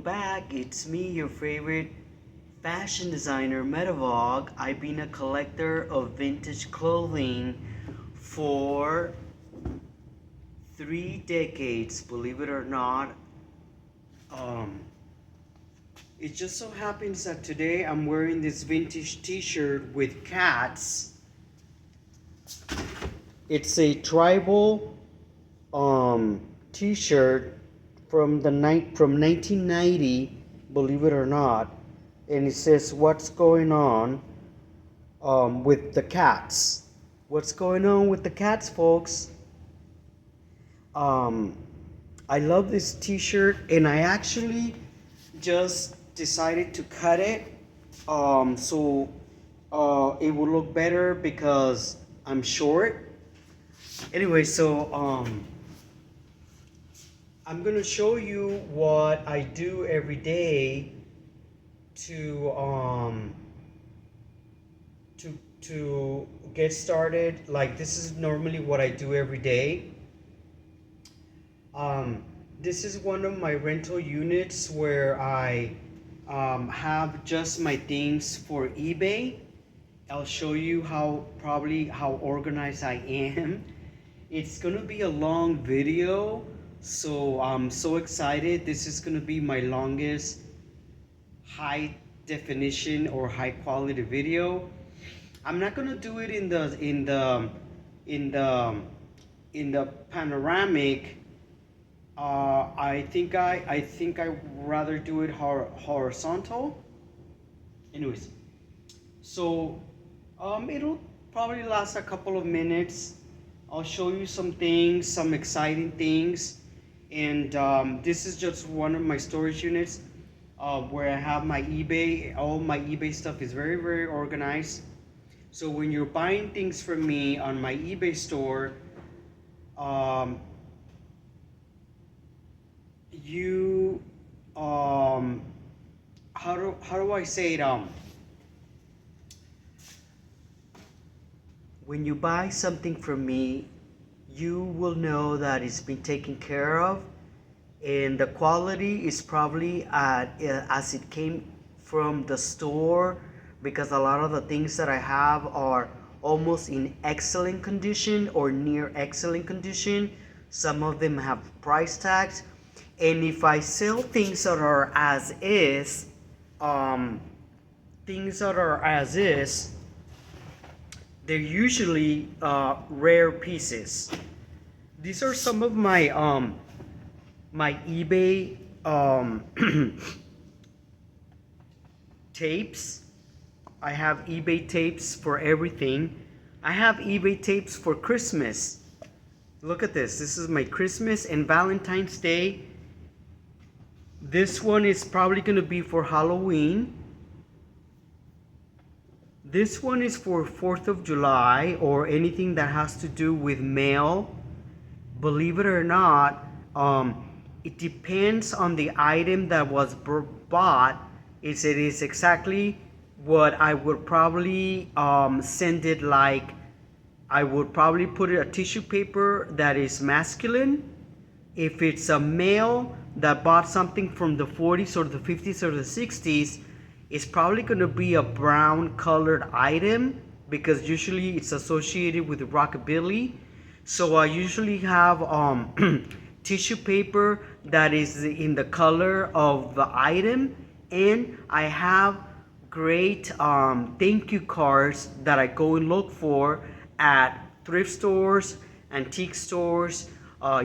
back. It's me, your favorite fashion designer, Metavog. I've been a collector of vintage clothing for 3 decades, believe it or not. Um, it just so happens that today I'm wearing this vintage t-shirt with cats. It's a tribal t-shirt from 1990, believe it or not, and it says what's going on with the cats. What's going on with the cats, folks? I love this t-shirt, and I actually just decided to cut it so it will look better because I'm short. Anyway, so I'm gonna show you what I do every day to to get started. Like, this is normally what I do every day. This is one of my rental units where I have just my things for eBay. I'll show you how organized I am. It's gonna be a long video, so I'm so excited. This is gonna be my longest high definition or high quality video. I'm not gonna do it in the panoramic. I think I rather do it horizontal. Anyways, so it'll probably last a couple of minutes. I'll show you some things, some exciting things, and this is just one of my storage units where I have my eBay. All my eBay stuff is very, very organized. So when you're buying things from me on my eBay store, you how do I say it? When you buy something from me, you will know that it's been taken care of, and the quality is probably as it came from the store, because a lot of the things that I have are almost in excellent condition or near excellent condition. Some of them have price tags, and if I sell things that are as is, they're usually rare pieces. These are some of my my eBay tapes. I have eBay tapes for everything. I have eBay tapes for Christmas. Look at this. This is my Christmas and Valentine's Day. This one is probably going to be for Halloween. This one is for 4th of July or anything that has to do with mail. Believe it or not, it depends on the item that was bought. It is exactly what I would probably send it. Like, I would probably put a tissue paper that is masculine. If it's a male that bought something from the 40s or the 50s or the 60s, it's probably going to be a brown colored item because usually it's associated with rockabilly. So I usually have tissue paper that is in the color of the item, and I have great thank you cards that I go and look for at thrift stores, antique stores,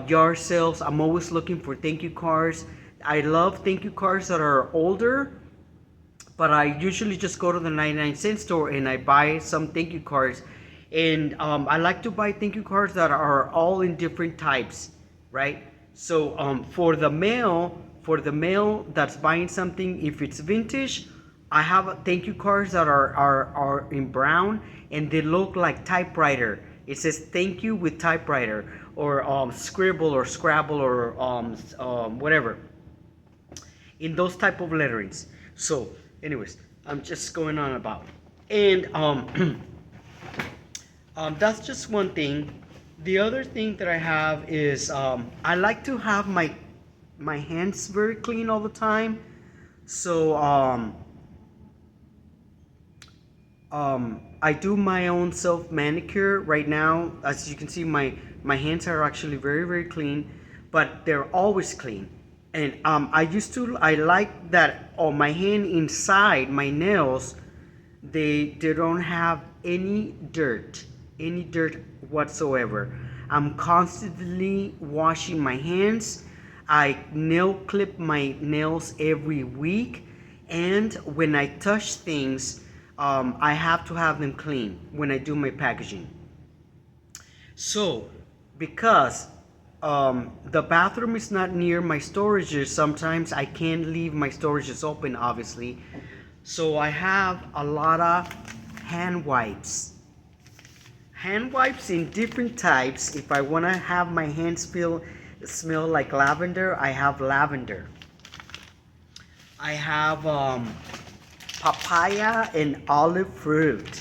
yard sales. I'm always looking for thank you cards. I love thank you cards that are older, but I usually just go to the 99-cent store and I buy some thank you cards. And I like to buy thank you cards that are all in different types, right? So for the male that's buying something, if it's vintage, I have thank you cards that are in brown, and they look like typewriter. It says thank you with typewriter, or scribble or scrabble, or whatever, in those type of letterings. So anyways, I'm just going on about, and that's just one thing. The other thing that I have is I like to have my my hands very clean all the time. So I do my own self manicure right now. As you can see, my hands are actually very, very clean, but they're always clean. And I like that on my hand inside my nails, they don't have any dirt whatsoever. I'm constantly washing my hands. I nail clip my nails every week, and when I touch things, I have to have them clean when I do my packaging. So, because the bathroom is not near my storages, sometimes I can't leave my storages open, obviously. So I have a lot of hand wipes. Hand wipes in different types. If I want to have my hands smell like lavender, I have lavender. I have papaya and olive fruit.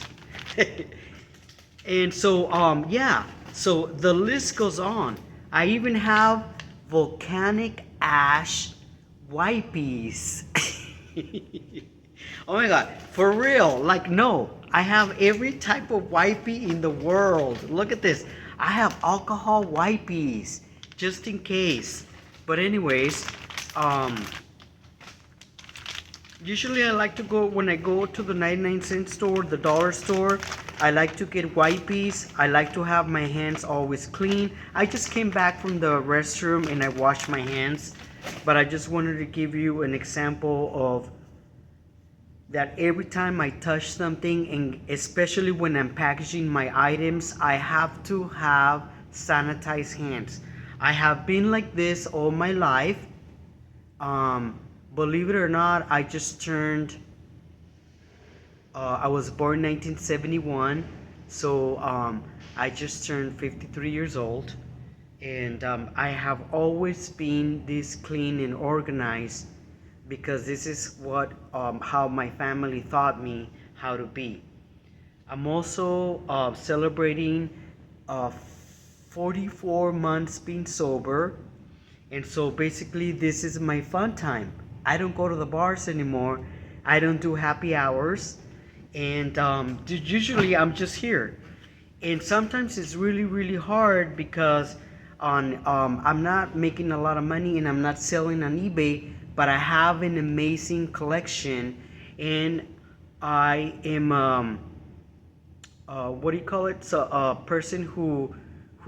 And so yeah, so the list goes on. I even have volcanic ash wipies. Oh my god, for real, like no, I have every type of wipey in the world. Look at this. I have alcohol wipies just in case. But anyways, usually I like to go, when I go to the 99-cent store, the dollar store, I like to get wipies. I like to have my hands always clean. I just came back from the restroom and I washed my hands, but I just wanted to give you an example of that every time I touch something, and especially when I'm packaging my items, I have to have sanitized hands. I have been like this all my life. Believe it or not, I just turned, I was born 1971, so I just turned 53 years old, and I have always been this clean and organized because this is what how my family taught me how to be. I'm also celebrating 44 months being sober, and so basically this is my fun time. I don't go to the bars anymore. I don't do happy hours, and usually I'm just here. And sometimes it's really, really hard because I'm not making a lot of money and I'm not selling on eBay, but I have an amazing collection, and I am what do you call it? So a person who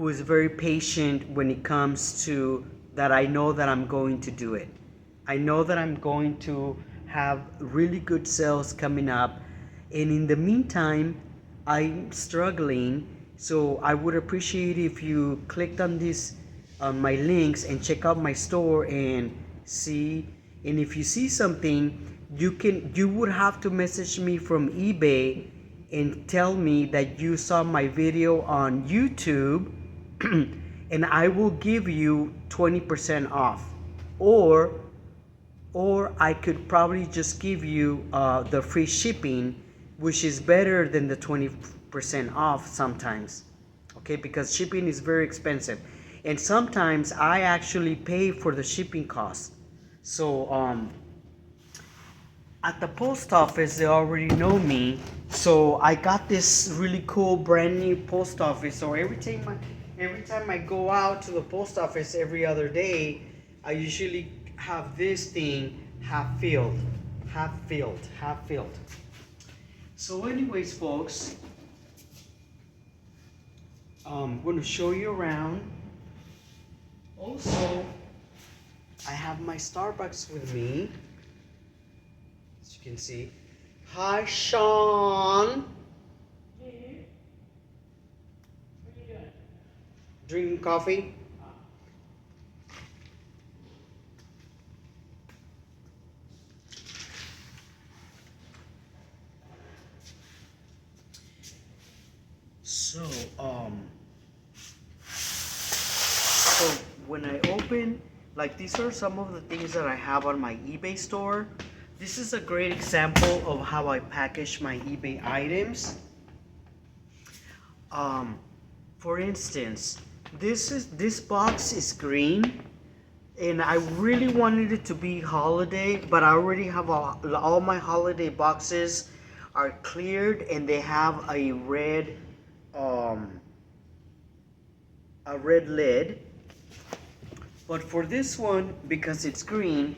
is very patient when it comes to that. I know that I'm going to do it. I know that I'm going to have really good sales coming up, and in the meantime, I'm struggling. So I would appreciate if you clicked on this, on my links, and check out my store and see. And if you see something, you would have to message me from eBay and tell me that you saw my video on YouTube, and I will give you 20% off. Or I could probably just give you the free shipping, which is better than the 20% off sometimes. Okay, because shipping is very expensive, and sometimes I actually pay for the shipping cost. So at the post office, they already know me, so I got this really cool brand new post office. So every time I go out to the post office every other day, I usually have this thing half filled, half filled, half filled. So anyways, folks, I'm going to show you around. Also, I have my Starbucks with me, as you can see. Hi, Sean. Hey, what are you doing? Drinking coffee. So, when I open, like, these are some of the things that I have on my eBay store. This is a great example of how I package my eBay items. For instance, this box is green. And I really wanted it to be holiday, but I already have all my holiday boxes are cleared, and they have um, a red lid. But for this one, because it's green,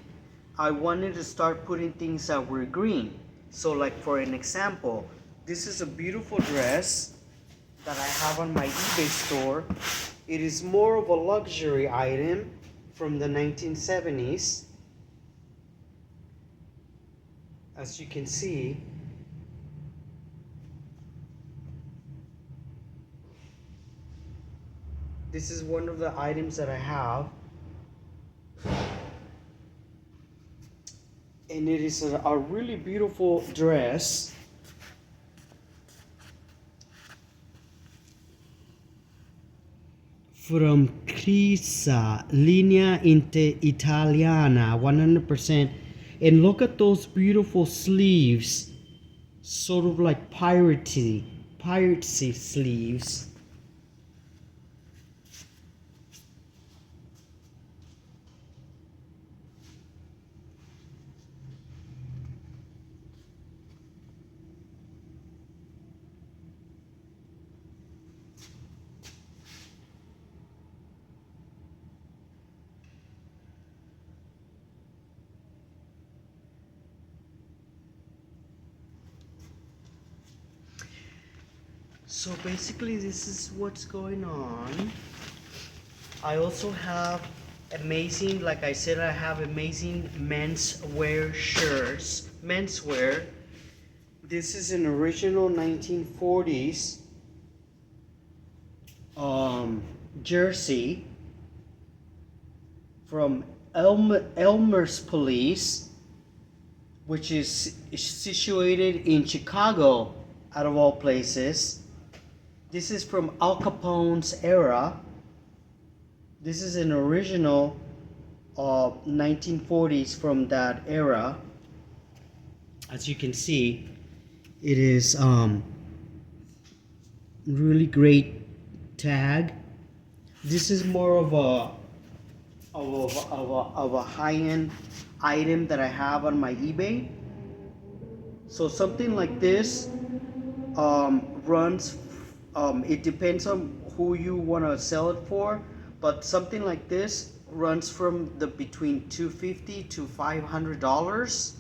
I wanted to start putting things that were green. So like for an example, this is a beautiful dress that I have on my eBay store. It is more of a luxury item from the 1970s. As you can see, this is one of the items that I have. And it is a really beautiful dress. From Crisa, Linea Italiana, 100%. And look at those beautiful sleeves, sort of like piratey sleeves. So basically this is what's going on. I also have amazing, like I said, I have amazing menswear shirts. Menswear. This is an original 1940s jersey from Elmer's Police, which is situated in Chicago, out of all places. This is from Al Capone's era. This is an original 1940s from that era. As you can see, it is really great tag. This is more of a high-end item that I have on my eBay. So something like this runs. It depends on who you want to sell it for, but something like this runs from the between $250 to $500.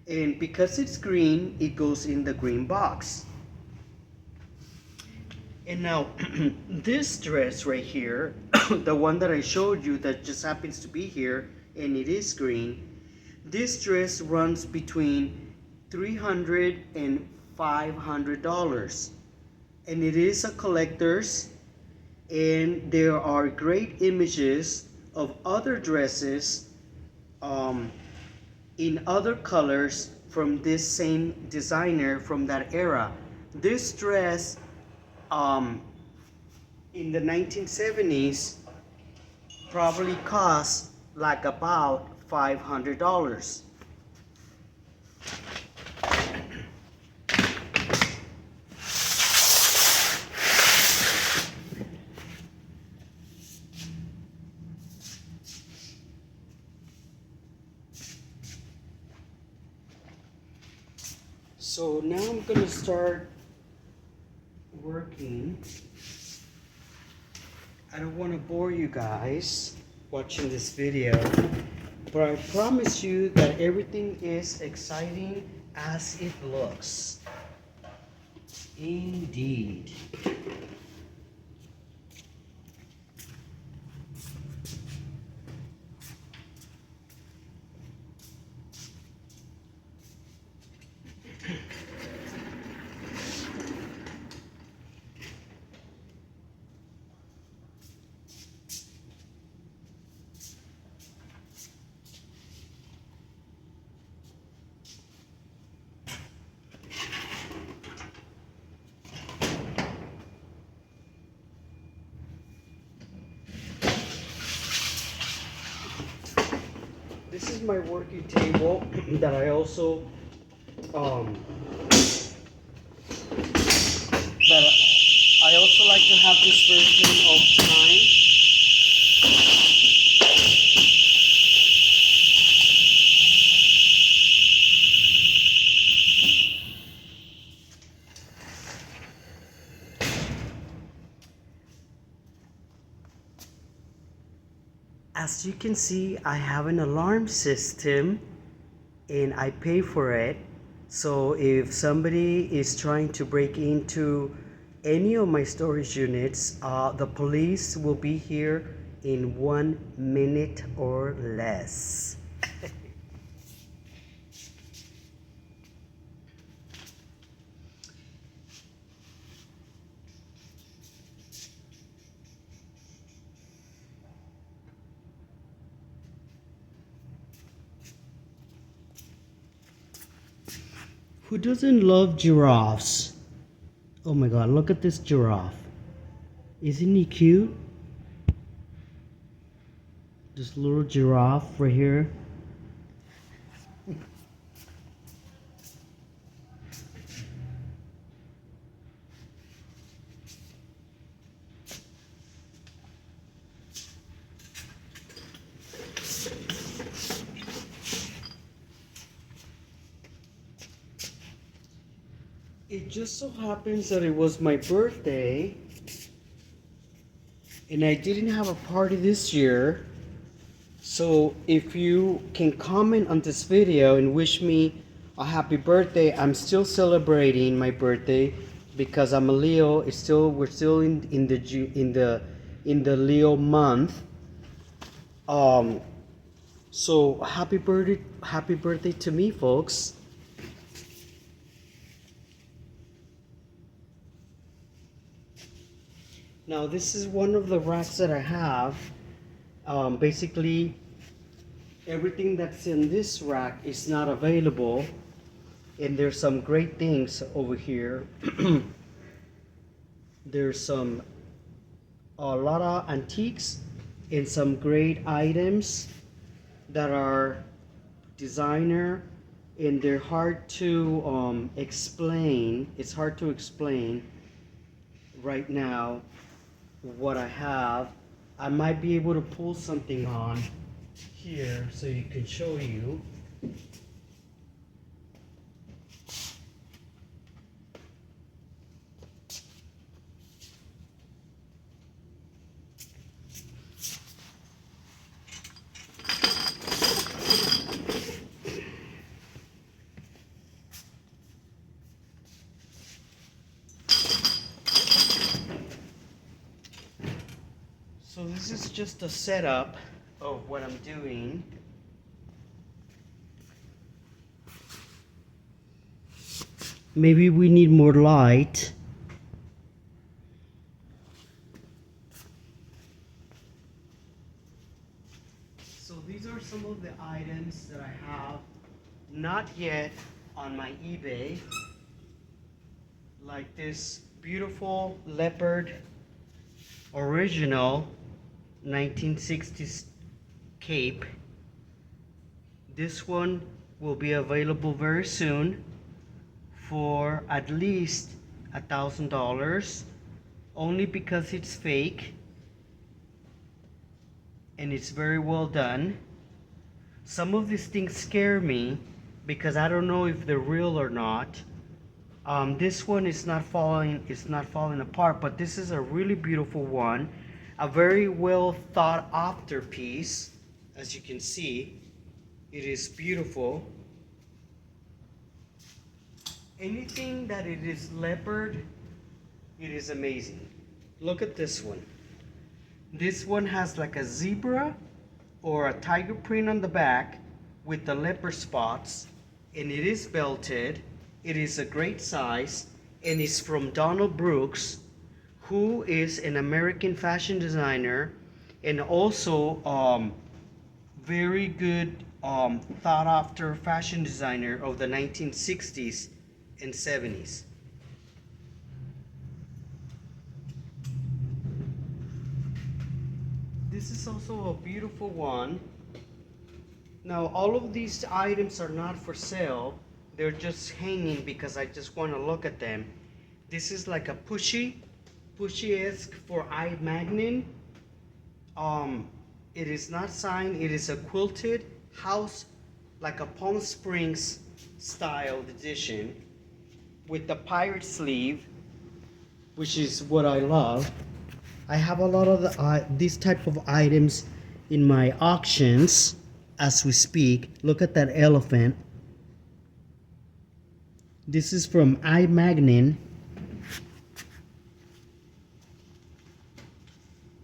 And because it's green, it goes in the green box. And now this dress right here, the one that I showed you that just happens to be here and it is green, this dress runs between $300 and $500, and it is a collector's, and there are great images of other dresses in other colors from this same designer from that era. This dress in the 1970s probably cost like about $500. So now I'm gonna start working. I don't want to bore you guys watching this video, but I promise you that everything is exciting as it looks. Indeed. This is my working table that I also like to have this version of time. As you can see, I have an alarm system and I pay for it. So if somebody is trying to break into any of my storage units, the police will be here in 1 minute or less. Who doesn't love giraffes? Oh my god, look at this giraffe. Isn't he cute? This little giraffe right here. It just so happens that it was my birthday and I didn't have a party this year. So if you can comment on this video and wish me a happy birthday, I'm still celebrating my birthday because I'm a Leo. We're still in the Leo month. So happy birthday to me, folks. Now this is one of the racks that I have. Basically, everything that's in this rack is not available, and there's some great things over here. There's a lot of antiques and some great items that are designer, and they're hard to explain. It's hard to explain right now what I have. I might be able to pull something on here so you can show you. So this is just a setup of what I'm doing. Maybe we need more light. So these are some of the items that I have not yet on my eBay. Like this beautiful leopard original 1960s cape. This one will be available very soon for at least $1,000, only because it's fake and it's very well done. Some of these things scare me because I don't know if they're real or not. This one is not falling apart, but this is a really beautiful one, a very well thought after piece. As you can see, it is beautiful. Anything that it is leopard, it is amazing. Look at this one. This one has like a zebra or a tiger print on the back with the leopard spots, and it is belted. It is a great size, and it's from Donald Brooks, who is an American fashion designer and also very good thought after fashion designer of the 1960s and 70s. This is also a beautiful one. Now all of these items are not for sale. They're just hanging because I just want to look at them. This is like a pushy-esque for I Magnin. It is not signed. It is a quilted house, like a Palm Springs styled edition with the pirate sleeve, which is what I love. I have a lot of these type of items in my auctions as we speak. Look at that elephant. This is from iMagnin.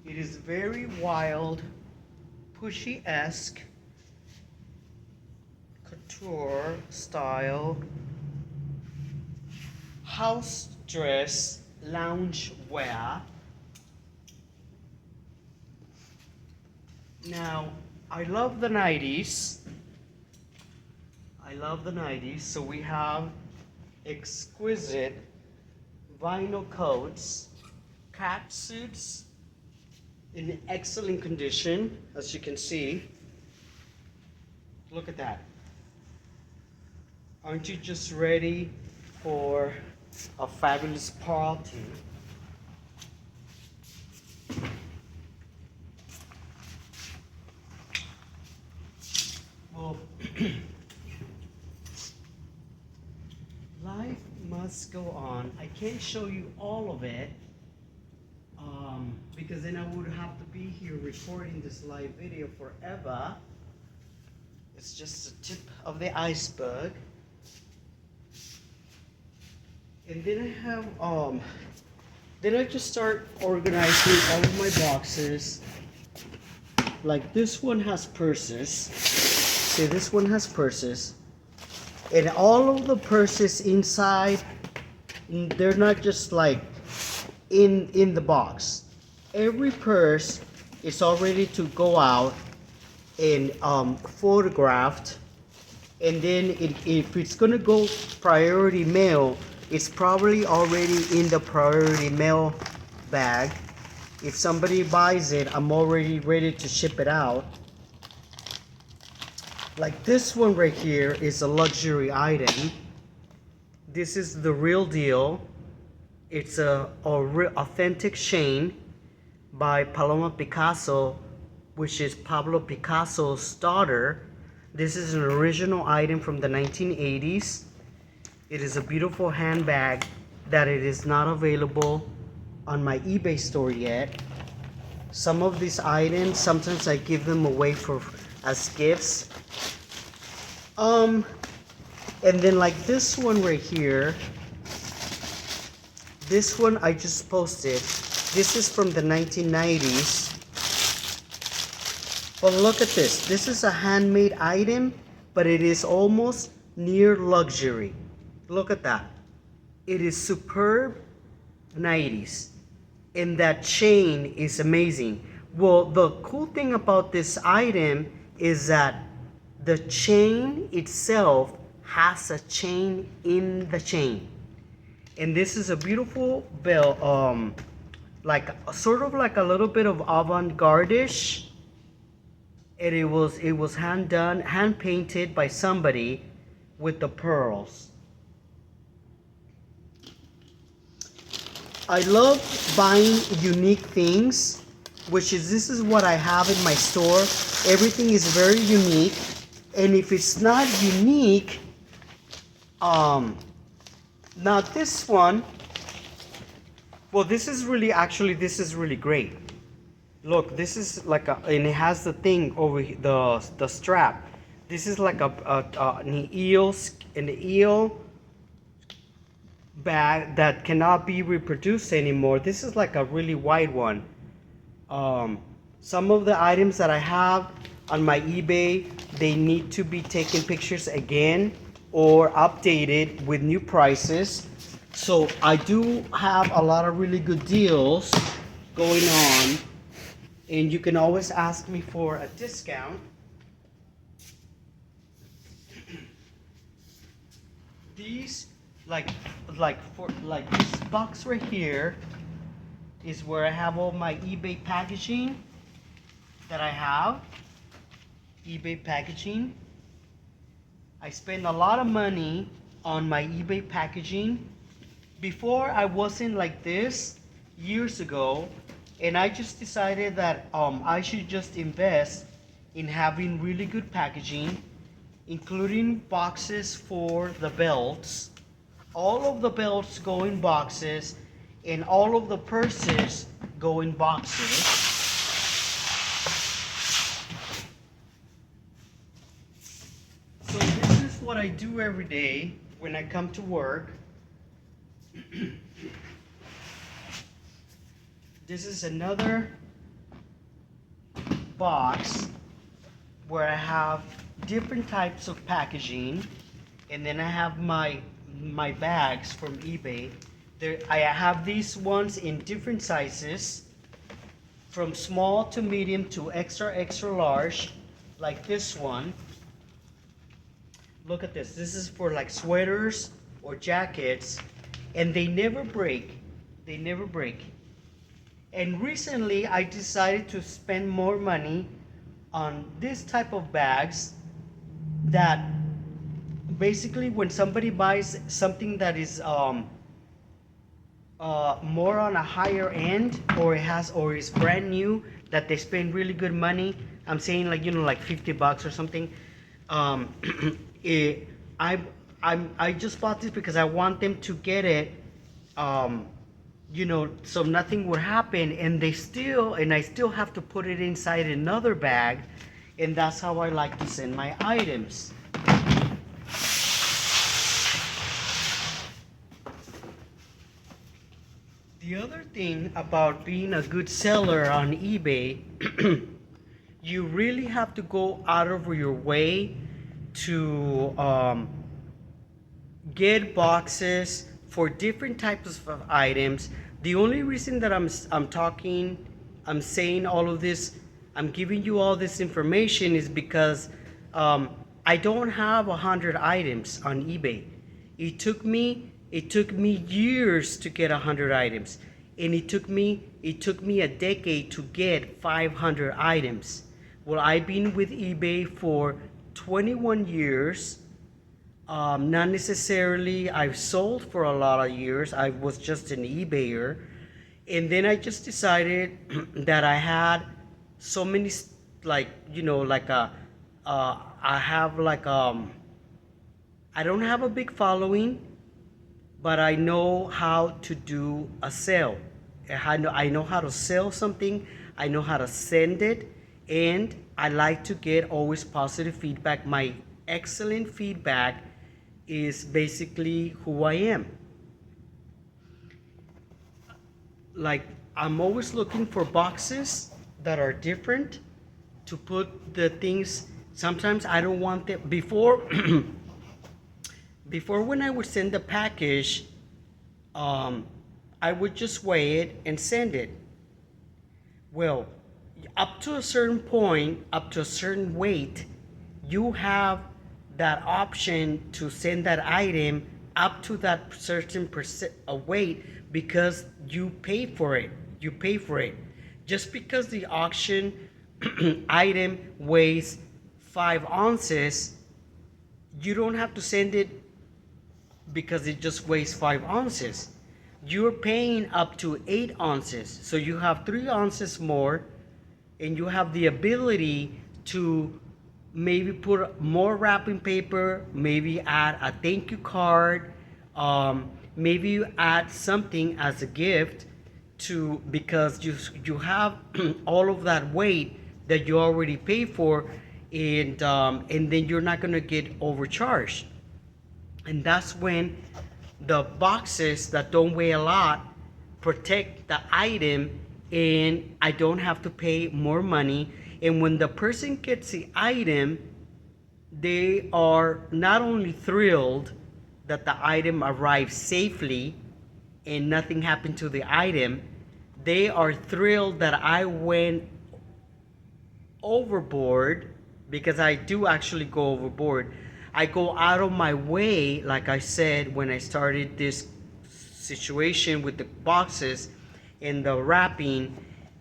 It is very wild, pushy-esque, couture style, house dress, lounge wear. Now, I love the 90s. I love the 90s, so we have exquisite vinyl coats, cat suits in excellent condition, as you can see. Look at that. Aren't you just ready for a fabulous party? Well, life must go on. I can't show you all of it because then I would have to be here recording this live video forever. It's just the tip of the iceberg. And then I have then I just start organizing all of my boxes. Like this one has purses. See, this one has purses. And all of the purses inside, they're not just like in the box. Every purse is all ready to go out and photographed. And then if it's gonna go priority mail, it's probably already in the priority mail bag. If somebody buys it, I'm already ready to ship it out. Like this one right here is a luxury item. This is the real deal. It's a authentic chain by Paloma Picasso, which is Pablo Picasso's daughter. This is an original item from the 1980s. It is a beautiful handbag that it is not available on my eBay store yet. Some of these items, sometimes I give them away as gifts. And then like this one right here, this one I just posted. This is from the 1990s. But look at this. This is a handmade item, but it is almost near luxury. Look at that. It is superb 90s. And that chain is amazing. Well, the cool thing about this item is that the chain itself has a chain in the chain. And this is a beautiful bell, like sort of like a little bit of avant-garde-ish. And it was hand done, hand painted by somebody with the pearls. I love buying unique things, this is what I have in my store. Everything is very unique. And if it's not unique, now this one, well, this is really great. Look, this is like and it has the thing over here, the strap. This is like an eel bag that cannot be reproduced anymore. This is like a really wide one. Some of the items that I have on my eBay, they need to be taken pictures again or updated with new prices. So I do have a lot of really good deals going on, and you can always ask me for a discount. These like this box right here is where I have all my eBay packaging that I have. eBay packaging. I spend a lot of money on my eBay packaging. Before I wasn't like this years ago, and I just decided that I should just invest in having really good packaging, including boxes for the belts. All of the belts go in boxes, and all of the purses go in boxes. I do every day when I come to work. This is another box where I have different types of packaging, and then I have my bags from eBay. I have these ones in different sizes, from small to medium to extra extra large, like this one. Look at this. This is for like sweaters or jackets, and they never break. They never break. And recently I decided to spend more money on this type of bags that basically when somebody buys something that is more on a higher end, or is brand new, that they spend really good money. I'm saying, like, like $50 or something. um, it, I I just bought this because I want them to get it, um, so nothing would happen, and I still have to put it inside another bag, and that's how I like to send my items. The other thing about being a good seller on eBay, you really have to go out of your way to get boxes for different types of items. The only reason that I'm saying all of this, I'm giving you all this information is because I don't have 100 items on eBay. It took me years to get 100 items, and it took me a decade to get 500 items. Well, I've been with eBay for 21 years. Not necessarily I've sold for a lot of years. I was just an eBayer. And then I just decided that I had so many, like, I have like, I don't have a big following, but I know how to do a sale. I know how to sell something. I know how to send it. And I like to get always positive feedback. My excellent feedback is basically who I am. Like, I'm always looking for boxes that are different to put the things. Sometimes I don't want them before. Before, when I would send the package, I would just weigh it and send it. Well, up to a certain point, up to a certain weight, you have that option to send that item up to that certain percent weight, because you pay for it. You pay for it. Just because the auction item weighs 5 ounces, you don't have to send it because it just weighs 5 ounces. You're paying up to 8 ounces, so you have 3 ounces more, and you have the ability to maybe put more wrapping paper, maybe add a thank you card, maybe you add something as a gift to, because you have all of that weight that you already paid for, and then you're not gonna get overcharged. And that's when the boxes that don't weigh a lot protect the item, and I don't have to pay more money. And when the person gets the item, they are not only thrilled that the item arrived safely and nothing happened to the item, they are thrilled that I went overboard, because I do actually go overboard. I go out of my way, like I said when I started this situation with the boxes and the wrapping,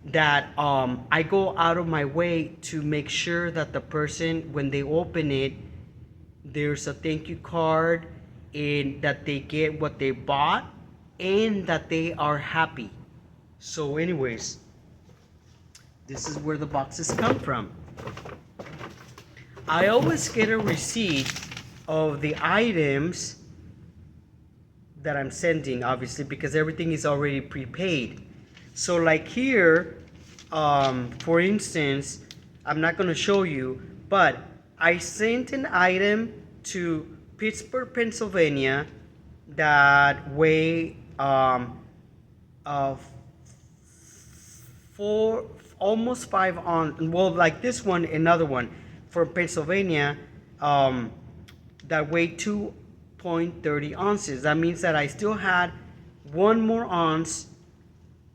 that I go out of my way to make sure that the person, when they open it, there's a thank you card, and that they get what they bought, and that they are happy. So anyways, this is where the boxes come from. I always get a receipt of the items that I'm sending, obviously, because everything is already prepaid. So like here, for instance, I'm not going to show you, but I sent an item to Pittsburgh, Pennsylvania, that weigh of four, almost 5 ounce. Well, like this one, another one from Pennsylvania, um, that weighed 2.30 ounces. That means that I still had one more ounce,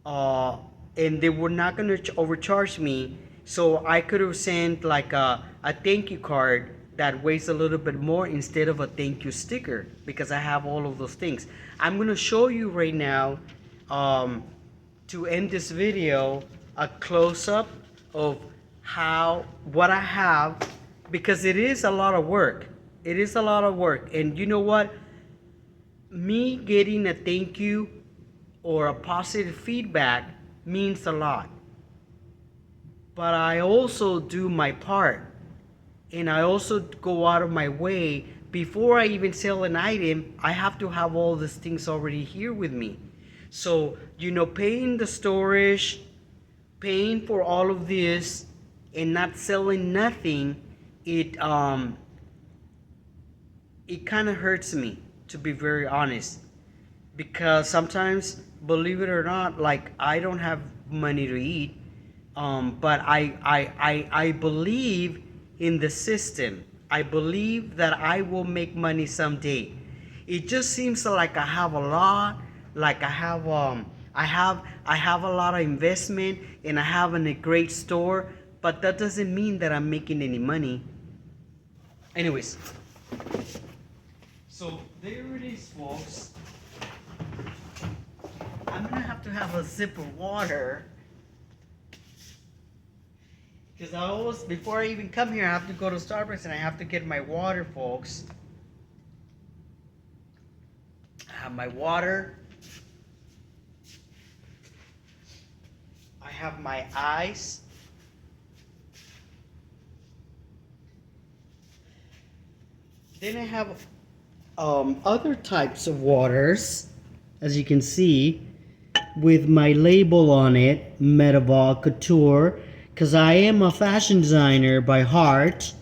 uh, and they were not gonna overcharge me, so I could have sent like a thank you card that weighs a little bit more instead of a thank you sticker, because I have all of those things. I'm gonna show you right now, um, to end this video, a close-up of how what I have, because it is a lot of work. It is a lot of work, and you know what? Me getting a thank you or a positive feedback means a lot. But I also do my part, and I also go out of my way. Before I even sell an item, I have to have all these things already here with me. So, paying the storage, paying for all of this, and not selling nothing, it it kind of hurts me, to be very honest, because sometimes, believe it or not, like, I don't have money to eat, but I believe in the system. I believe that I will make money someday. It just seems like I have a lot, like I have a lot of investment, and I have a great store, but that doesn't mean that I'm making any money. Anyways, so there it is, folks. I'm gonna have to have a sip of water, because I always, before I even come here, I have to go to Starbucks and I have to get my water, folks. I have my water. I have my ice. Then I have other types of waters, as you can see, with my label on it, Medieval Couture, because I am a fashion designer by heart.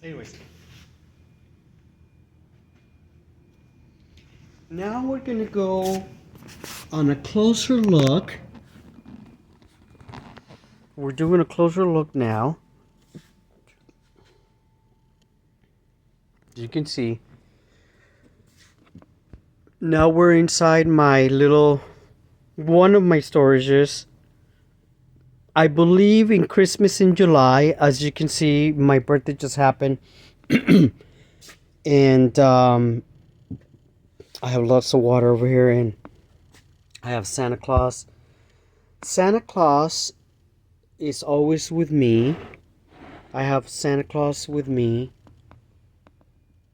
Anyways, now we're gonna go on a closer look. We're doing a closer look now. As you can see, now we're inside my little, one of my storages. I believe in Christmas in July. As you can see, my birthday just happened. And I have lots of water over here, and I have Santa Claus. Santa Claus is always with me. I have Santa Claus with me.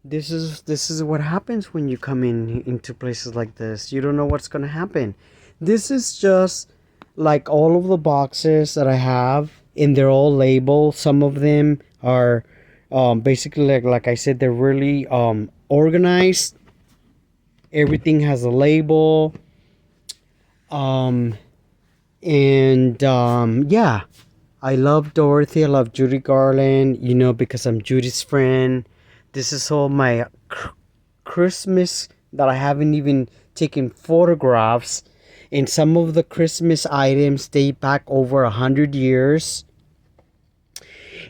This is what happens when you come into places like this. You don't know what's gonna happen. This is just like all of the boxes that I have, and they're all labeled. Some of them are basically, like I said, they're really organized. Everything has a label. Yeah, I love Dorothy. I love Judy Garland, because I'm Judy's friend. This is all my Christmas that I haven't even taken photographs. And some of the Christmas items date back over 100 years.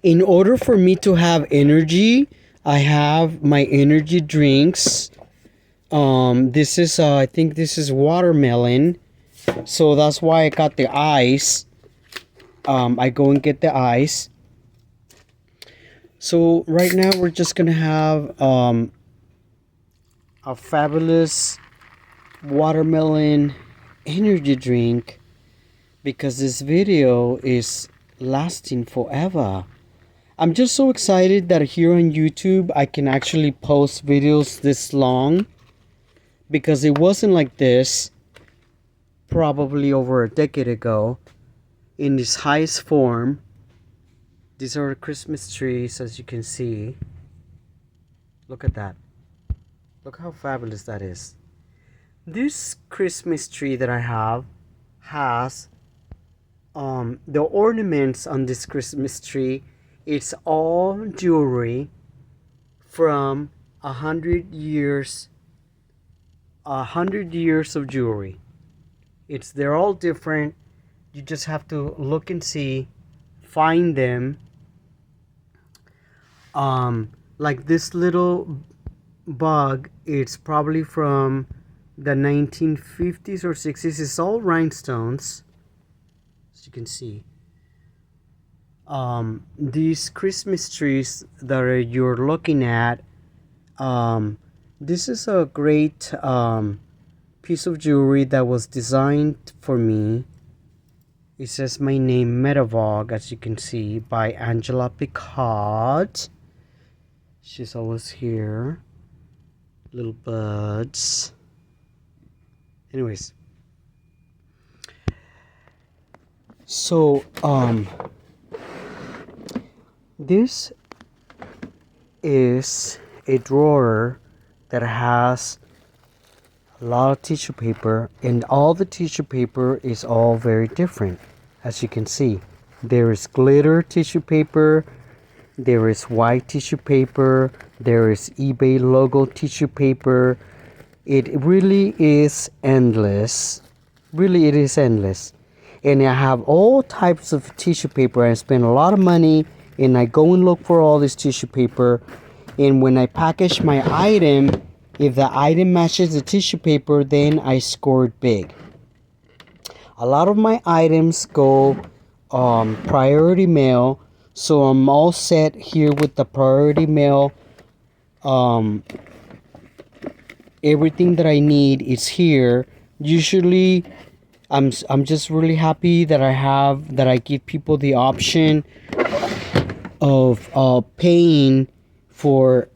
In order for me to have energy, I have my energy drinks. This is, I think this is watermelon. So that's why I got the ice. I go and get the ice. So right now we're just gonna have a fabulous watermelon energy drink, because this video is lasting forever. I'm just so excited that here on YouTube I can actually post videos this long, because it wasn't like this probably over a decade ago in this highest form. These are Christmas trees, as you can see. Look at that. Look how fabulous that is. This Christmas tree that I have has the ornaments on this Christmas tree. It's all jewelry from 100 years, 100 years of jewelry. They're all different. You just have to look and see, find them. Like this little bug, it's probably from the 1950s or 60s. It's all rhinestones, as you can see. These Christmas trees that you're looking at, this is a great piece of jewelry that was designed for me. It says my name, Metavog, as you can see, by Angela Picard. She's always here. Little birds. Anyways. So, this is a drawer that has a lot of tissue paper, and all the tissue paper is all very different. As you can see, there is glitter tissue paper, there is white tissue paper, there is eBay logo tissue paper. It really is endless. Really, it is endless. And I have all types of tissue paper. I spend a lot of money and I go and look for all this tissue paper. And when I package my item, if the item matches the tissue paper, then I scored big. A lot of my items go priority mail, so I'm all set here with the priority mail. Everything that I need is here. Usually I'm just really happy that I give people the option of paying for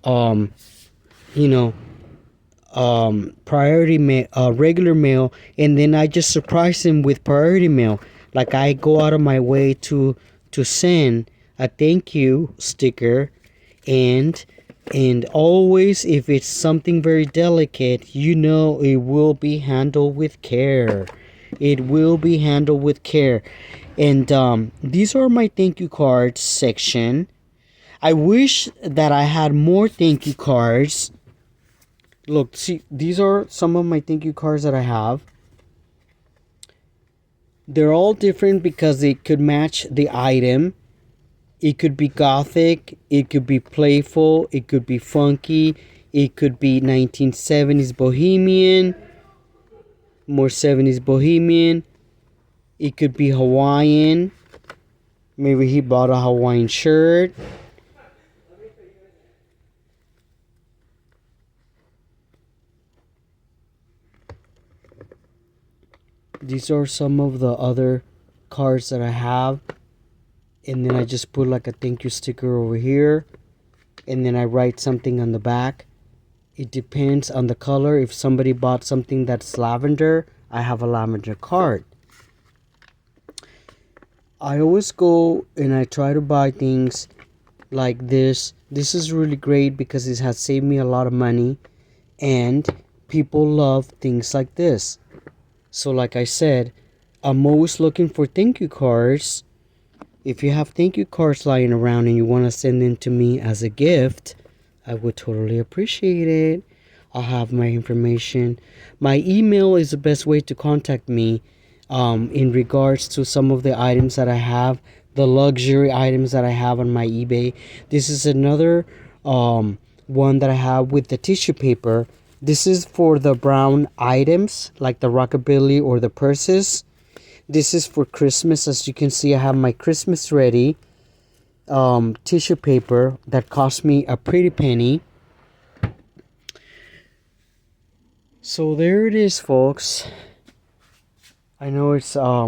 priority mail, regular mail, and then I just surprise them with priority mail. Like I go out of my way to send a thank you sticker, and always, if it's something very delicate, it will be handled with care. It will be handled with care. And these are my thank you cards section. I wish that I had more thank you cards. Look, see, these are some of my thank you cards that I have. They're all different because they could match the item. It could be gothic, it could be playful, it could be funky, it could be 1970s bohemian, more 70s bohemian. It could be Hawaiian. Maybe he bought a Hawaiian shirt. These are some of the other cards that I have. And then I just put like a thank you sticker over here. And then I write something on the back. It depends on the color. If somebody bought something that's lavender, I have a lavender card. I always go and I try to buy things like this. This is really great because it has saved me a lot of money. And people love things like this. So like I said, I'm always looking for thank you cards. If you have thank you cards lying around and you want to send them to me as a gift, I would totally appreciate it. I'll have my information. My email is the best way to contact me in regards to some of the items that I have, the luxury items that I have on my eBay. This is another one that I have with the tissue paper. This is for the brown items like the rockabilly or the purses. This is for Christmas. As you can see, I have my Christmas ready tissue paper that cost me a pretty penny. So there it is, folks. I know it's a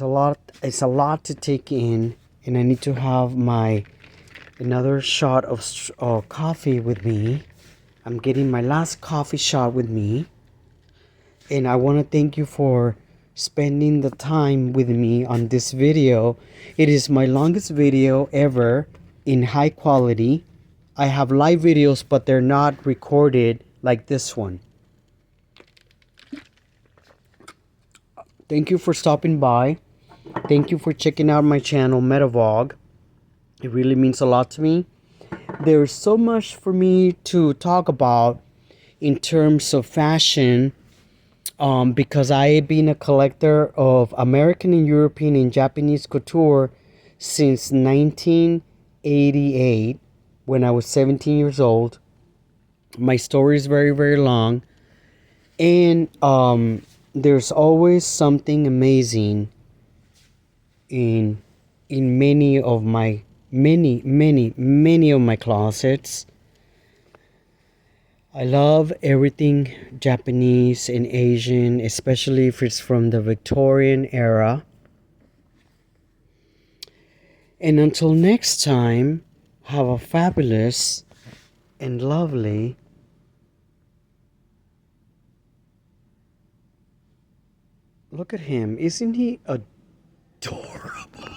lot to take in, and I need to have another shot of coffee with me. I'm getting my last coffee shot with me. And I want to thank you for spending the time with me on this video. It is my longest video ever in high quality. I have live videos, but they're not recorded like this one. Thank you for stopping by. Thank you for checking out my channel, Metavlog. It really means a lot to me. There's so much for me to talk about in terms of fashion, because I have been a collector of American and European and Japanese couture since 1988, when I was 17 years old. My story is very, very long. And there's always something amazing in many of my many of my closets. I love everything Japanese and Asian, especially if it's from the Victorian era. And until next time, have a fabulous and lovely. Look at him. Isn't he adorable?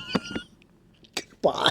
Goodbye.